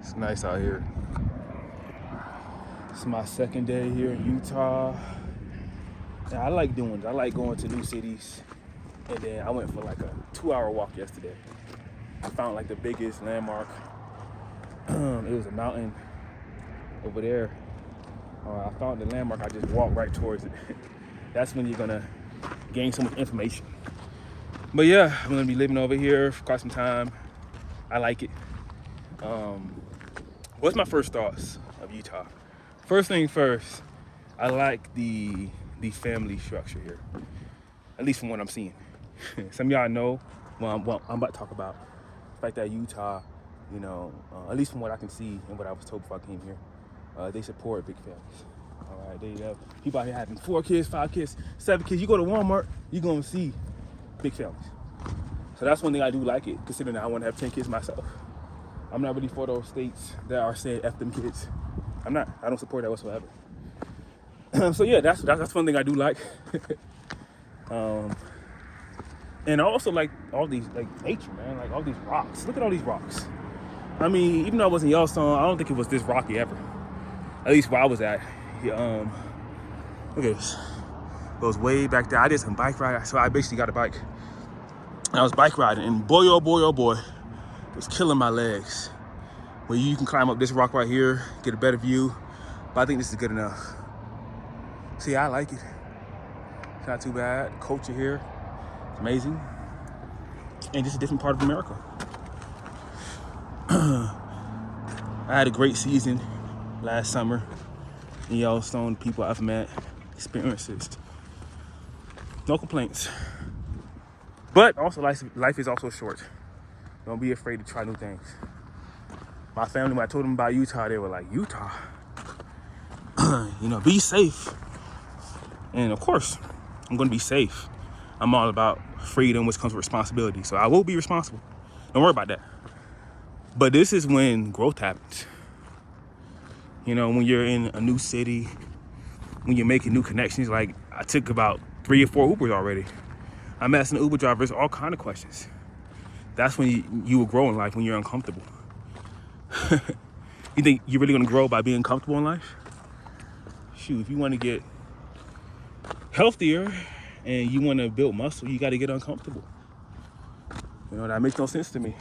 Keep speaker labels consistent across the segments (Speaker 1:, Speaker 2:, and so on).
Speaker 1: It's nice out here. It's my second day here in Utah. And I like doing it. I like going to new cities. And then I went for like a 2-hour walk yesterday. I found like the biggest landmark. It was a mountain over there. I found the landmark. I just walked right towards it. That's when you're gonna gain so much information. But yeah, I'm gonna be living over here for quite some time. I like it. What's my first thoughts of Utah? First thing first, I like the family structure here, at least from what I'm seeing. Some of y'all know what I'm about to talk about. The fact that Utah, at least from what I can see and what I was told before I came here, they support big families. All right, they have people out here having 4 kids, 5 kids, 7 kids. You go to Walmart, you're gonna see big families. So that's one thing I do like it, considering that I want to have 10 kids myself. I'm not really for those states that are saying F them kids. I'm not. I don't support that whatsoever. So yeah, that's one thing I do like. And I also like all these, like nature, man, like all these rocks. Look at all these rocks. I mean, even though I was in Yellowstone, I don't think it was this rocky ever. At least where I was at. Look at this. It goes way back there. I did some bike ride, so I basically got a bike. And I was bike riding, and boy, oh boy, it was killing my legs. Well, you can climb up this rock right here, get a better view, but I think this is good enough. See, I like it. It's not too bad. The culture here is amazing. And just a different part of America. I had a great season last summer in Yellowstone. People I've met, experiences. No complaints. But also, life is also short. Don't be afraid to try new things. My family, when I told them about Utah, they were like, Utah? Be safe. And of course, I'm going to be safe. I'm all about freedom, which comes with responsibility. So I will be responsible. Don't worry about that. But this is when growth happens. When you're in a new city, when you're making new connections. Like, I took about 3 or 4 Ubers already. I'm asking the Uber drivers all kind of questions. That's when you will grow in life, when you're uncomfortable. You think you're really going to grow by being comfortable in life? Shoot, if you want to get healthier and you want to build muscle, you got to get uncomfortable. That makes no sense to me.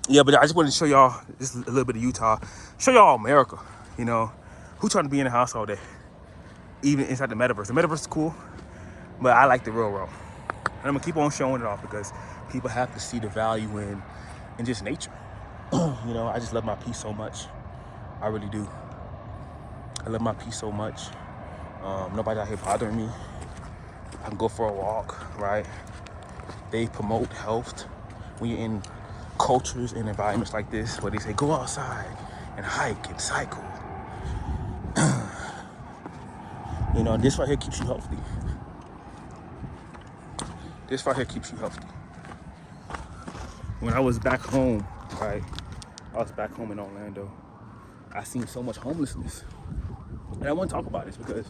Speaker 1: Yeah, but I just wanted to show y'all just a little bit of Utah. Show y'all America, Who trying to be in the house all day? Even inside the metaverse. The metaverse is cool, but I like the real world. And I'm going to keep on showing it off because people have to see the value in just nature. I just love my peace so much. I really do. I love my peace so much. Nobody out here bothering me. I can go for a walk, right? They promote health when you're in cultures and environments like this, where they say go outside and hike and cycle. This right here keeps you healthy. This right here keeps you healthy. When I was back home, right? I was back home in Orlando. I seen so much homelessness. And I want to talk about this because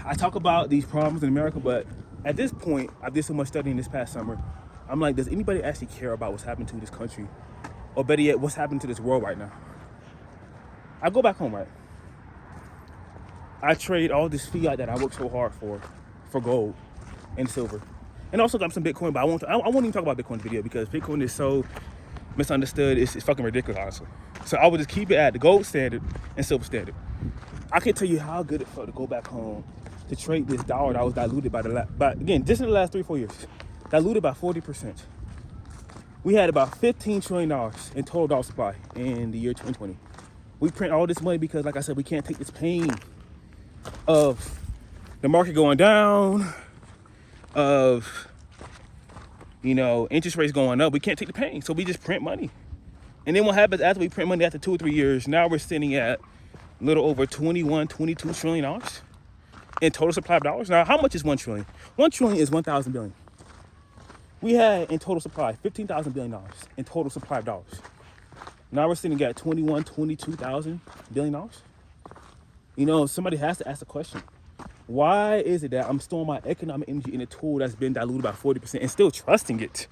Speaker 1: I talk about these problems in America, but at this point, I did so much studying this past summer. I'm like, does anybody actually care about what's happening to this country? Or better yet, what's happening to this world right now? I go back home, right? I trade all this fiat that I worked so hard for gold and silver. And also got some Bitcoin, but I won't even talk about Bitcoin in the video because Bitcoin is so misunderstood. It's fucking ridiculous, honestly. So I would just keep it at the gold standard and silver standard. I can't tell you how good it felt to go back home to trade this dollar that was diluted by again, just in the last 3-4 years, diluted by 40%. We had about $15 trillion in total dollar supply in the year 2020. We print all this money because, like I said, we can't take this pain of the market going down, of interest rates going up. We can't take the pain, so we just print money. And then what happens after we print money after 2 or 3 years? Now we're sitting at a little over $22 trillion in total supply of dollars. Now, how much is 1 trillion? 1 trillion is 1,000 billion. We had in total supply $15,000 billion in total supply of dollars. Now we're sitting at $22,000 billion. Somebody has to ask the question. Why is it that I'm storing my economic energy in a tool that's been diluted by 40% and still trusting it?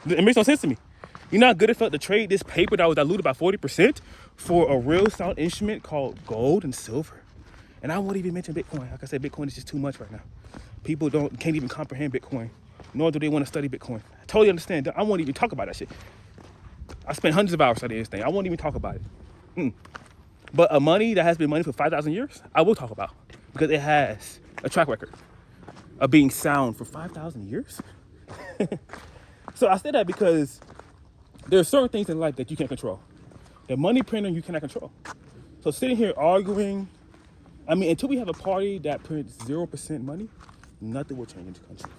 Speaker 1: It makes no sense to me. You know how good it felt to trade this paper that was diluted by 40% for a real sound instrument called gold and silver? And I won't even mention Bitcoin. Like I said, Bitcoin is just too much right now. People can't even comprehend Bitcoin, nor do they want to study Bitcoin. I totally understand. I won't even talk about that shit. I spent hundreds of hours studying this thing. I won't even talk about it. But a money that has been money for 5,000 years, I will talk about, because it has a track record of being sound for 5,000 years. So I say that because there are certain things in life that you can't control. The money printer you cannot control. So sitting here arguing, until we have a party that prints 0% money, nothing will change in this country.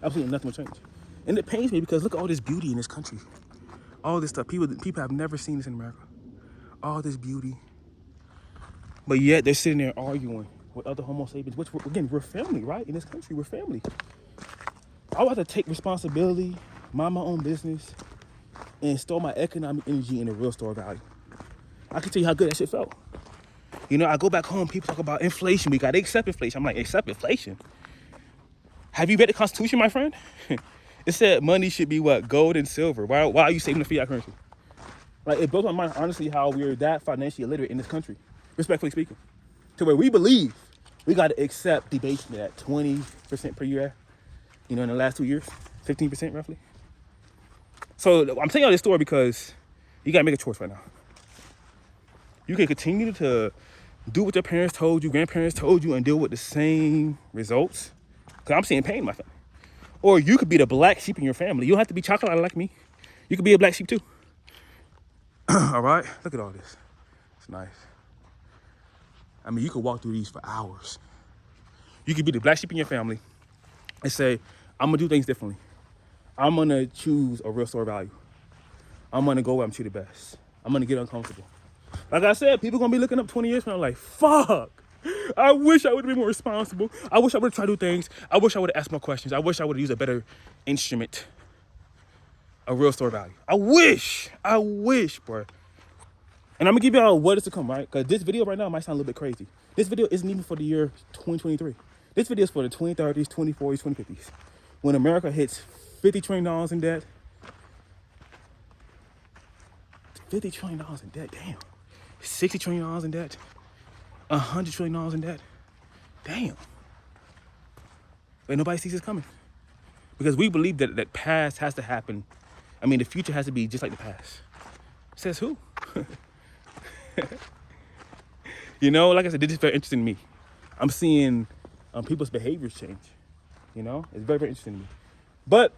Speaker 1: Absolutely nothing will change. And it pains me because look at all this beauty in this country. All this stuff. People have never seen this in America. All this beauty. But yet they're sitting there arguing with other Homo sapiens, which, we're family, right? In this country, we're family. I want to take responsibility, mind my own business, and store my economic energy in a real store value. I can tell you how good that shit felt. I go back home, people talk about inflation. We got to accept inflation. I'm like, accept inflation? Have you read the Constitution, my friend? It said money should be what? Gold and silver. Why are you saving the fiat currency? Like, it blows my mind, honestly, how we're that financially illiterate in this country, respectfully speaking. To where we believe we got to accept debasement at 20% per year, in the last 2 years, 15% roughly. So I'm telling you this story because you got to make a choice right now. You can continue to do what your parents told you, grandparents told you, and deal with the same results. Because I'm seeing pain in my family. Or you could be the black sheep in your family. You don't have to be chocolate like me. You could be a black sheep too. All right? Look at all this. It's nice. You could walk through these for hours. You could be the black sheep in your family and say, I'm going to do things differently. I'm going to choose a real store value. I'm going to go where I'm treated best. I'm going to get uncomfortable. Like I said, people going to be looking up 20 years from now like, fuck. I wish I would have been more responsible. I wish I would have tried to do things. I wish I would have asked more questions. I wish I would have used a better instrument. A real store value. I wish, bro. And I'm going to give y'all what is to come, right? Because this video right now might sound a little bit crazy. This video isn't even for the year 2023. This video is for the 2030s, 2040s, 2050s. When America hits $50 trillion in debt. $50 trillion in debt, damn. $60 trillion in debt. $100 trillion in debt. Damn. But nobody sees this coming. Because we believe that the past has to happen. The future has to be just like the past. Says who? Like I said, this is very interesting to me. I'm seeing people's behaviors change. It's very, very interesting to me. But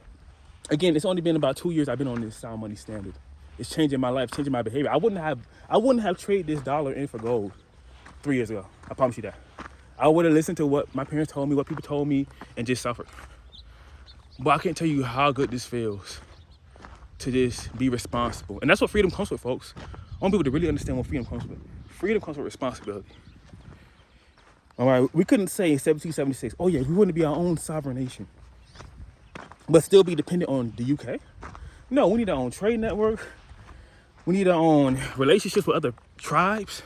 Speaker 1: again, it's only been about 2 years I've been on this sound money standard. It's changing my life, changing my behavior. I wouldn't have traded this dollar in for gold 3 years ago. I promise you that. I would have listened to what my parents told me, what people told me, and just suffered. But I can't tell you how good this feels to just be responsible. And that's what freedom comes with, folks. I want people to really understand what freedom comes with. Freedom comes with responsibility. All right, we couldn't say in 1776, oh yeah, we want to be our own sovereign nation, but still be dependent on the UK. No, we need our own trade network. We need our own relationships with other tribes.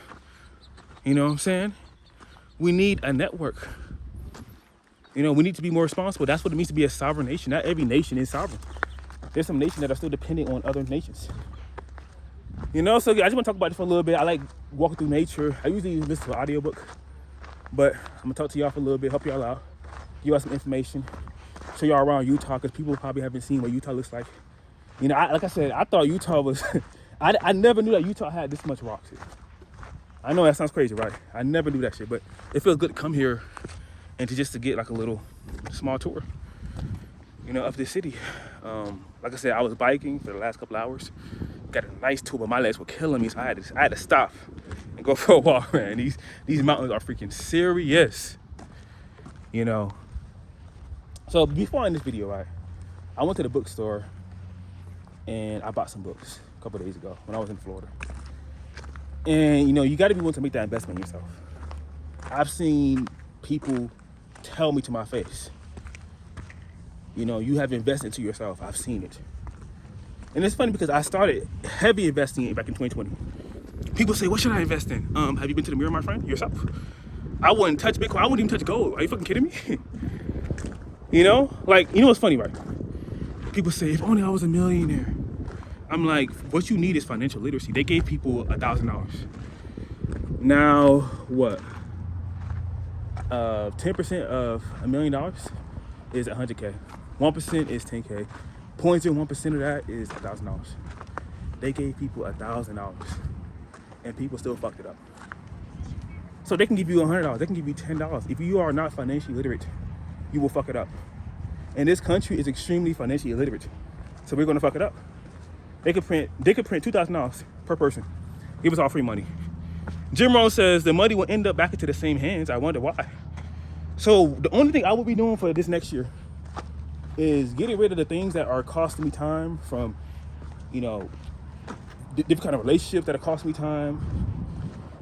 Speaker 1: You know what I'm saying? We need a network. We need to be more responsible. That's what it means to be a sovereign nation. Not every nation is sovereign. There's some nations that are still dependent on other nations. So I just want to talk about this for a little bit. I like walking through nature. I usually listen to an audiobook, but I'm going to talk to y'all for a little bit, help y'all out, give y'all some information, show y'all around Utah, because people probably haven't seen what Utah looks like. Like I said, I thought Utah was, I never knew that Utah had this much rocks here. I know that sounds crazy, right? I never knew that shit, but it feels good to come here and to get like a little small tour, of this city. Like I said, I was biking for the last couple hours. Got a nice tour, but my legs were killing me, so I had to stop and go for a walk, man. These mountains are freaking serious, So before I end this video, right, I went to the bookstore and I bought some books a couple of days ago when I was in Florida. And you got to be willing to make that investment yourself. I've seen people tell me to my face, you have invested into yourself. I've seen it. And it's funny because I started heavy investing back in 2020. People say, what should I invest in? Have you been to the mirror, my friend? Yourself? I wouldn't touch Bitcoin. I wouldn't even touch gold. Are you fucking kidding me? What's funny, right? People say, if only I was a millionaire. I'm like, what you need is financial literacy. They gave people $1,000. Now what? 10% of $1 million is $100K. 1% is $10K. 0.01% of that is $1,000. They gave people $1,000, and people still fucked it up. So they can give you $100. They can give you $10. If you are not financially literate, you will fuck it up. And this country is extremely financially illiterate, so we're gonna fuck it up. They could print $2,000 per person. Give us all free money. Jim Rohn says the money will end up back into the same hands. I wonder why. So the only thing I will be doing for this next year is getting rid of the things that are costing me time, from, you know, different kind of relationships that are costing me time,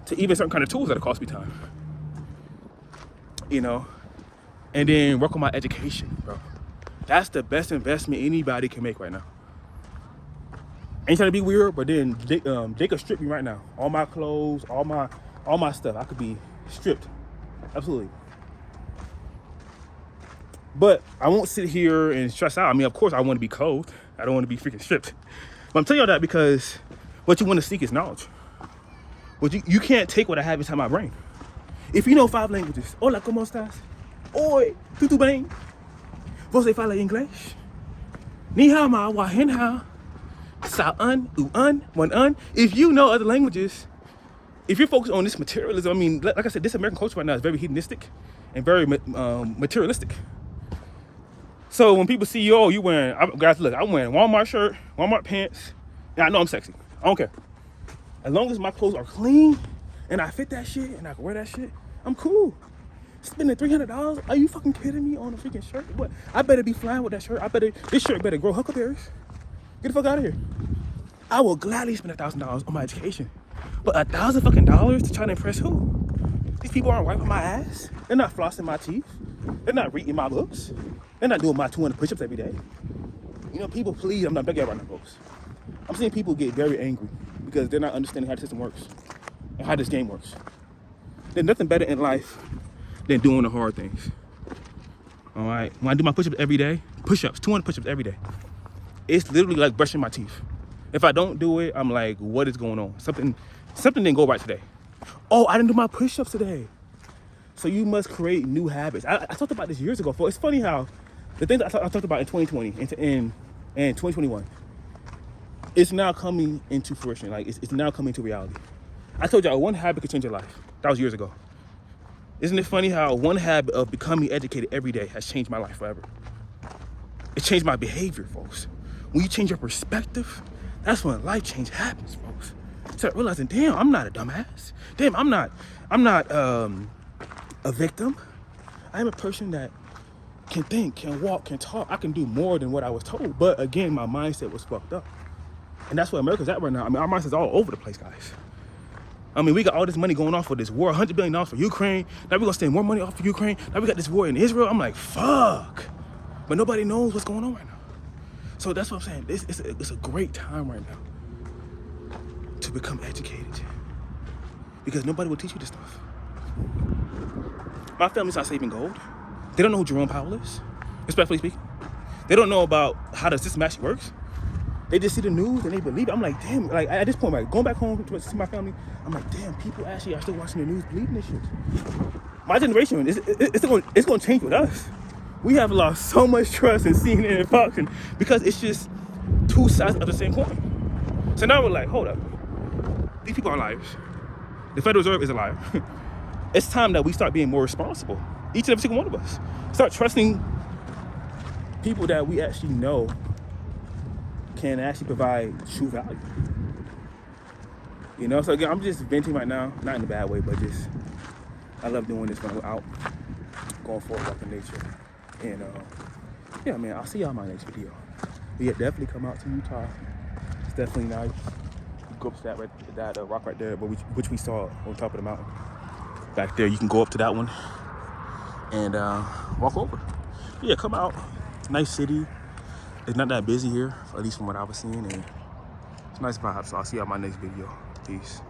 Speaker 1: to even certain kind of tools that are costing me time. You know, and then work on my education, bro. That's the best investment anybody can make right now. Ain't trying to be weird, but then they could strip me right now. All my clothes, all my stuff, I could be stripped. Absolutely. But I won't sit here and stress out. I mean, of course I want to be clothed. I don't want to be freaking stripped. But I'm telling you all that because what you want to seek is knowledge. But you can't take what I have inside my brain. If you know 5 languages, hola, ¿cómo estás? Oi, tudo bem? Você fala inglês? Ni hao ma wa hen hao. Sa'un, u'un, wan'un. If you know other languages, if you're focused on this materialism, I mean, like I said, this American culture right now is very hedonistic and very materialistic. So when people see you, oh, you wearing, guys, look, I'm wearing Walmart shirt, Walmart pants, and I know I'm sexy. I don't care. As long as my clothes are clean and I fit that shit and I can wear that shit, I'm cool. Spending $300? Are you fucking kidding me on a freaking shirt? What? I better be flying with that shirt. This shirt better grow huckleberries. Get the fuck out of here. I will gladly spend $1,000 on my education. But $1,000 fucking dollars to try to impress who? These people aren't wiping my ass. They're not flossing my teeth. They're not reading my books. They're not doing my 200 push-ups every day. You know, people, please, I'm not begging right now, folks. I'm seeing people get very angry because they're not understanding how the system works and how this game works. There's nothing better in life than doing the hard things. All right? When I do my push-ups every day, push-ups, 200 push-ups every day, it's literally like brushing my teeth. If I don't do it, I'm like, what is going on? Something didn't go right today. Oh, I didn't do my push-ups today. So you must create new habits. I talked about this years ago. It's funny how the things I talked about in 2020 and 2021, it's now coming into fruition. Like, it's now coming to reality. I told y'all one habit could change your life. That was years ago. Isn't it funny how one habit of becoming educated every day has changed my life forever? It changed my behavior, folks. When you change your perspective, that's when life change happens, folks. Start realizing, damn, I'm not a dumbass. Damn, I'm not a victim. I'm a person that can think, can walk, can talk. I can do more than what I was told. But again, my mindset was fucked up. And that's where America's at right now. I mean, our mindset's all over the place, guys. I mean, we got all this money going off for this war, $100 billion for Ukraine. Now we're gonna spend more money off for Ukraine. Now we got this war in Israel. I'm like, fuck. But nobody knows what's going on right now. So that's what I'm saying. It's a great time right now to become educated, because nobody will teach you this stuff. My family's not saving gold. They don't know who Jerome Powell is, respectfully speaking. They don't know about how the system actually works. They just see the news and they believe it. I'm like, damn, like at this point, like going back home to see my family, I'm like, damn, people actually are still watching the news, believing this shit. My generation, it's going to change with us. We have lost so much trust in CNN and Fox because it's just two sides of the same coin. So now we're like, hold up. These people are liars. The Federal Reserve is a liar. It's time that we start being more responsible. Each and every single one of us. Start trusting people that we actually know can actually provide true value. You know, so again, I'm just venting right now, not in a bad way, but just, I love doing this when I'm out, going for a walk in nature. And yeah, man, I'll see y'all in my next video. But yeah, definitely come out to Utah. It's definitely nice. You go up to that rock right there, which we saw on top of the mountain. Back there, you can go up to that one and walk over. But yeah, come out. Nice city. It's not that busy here, at least from what I was seeing, and it's nice vibes. So I'll see y'all in my next video. Peace.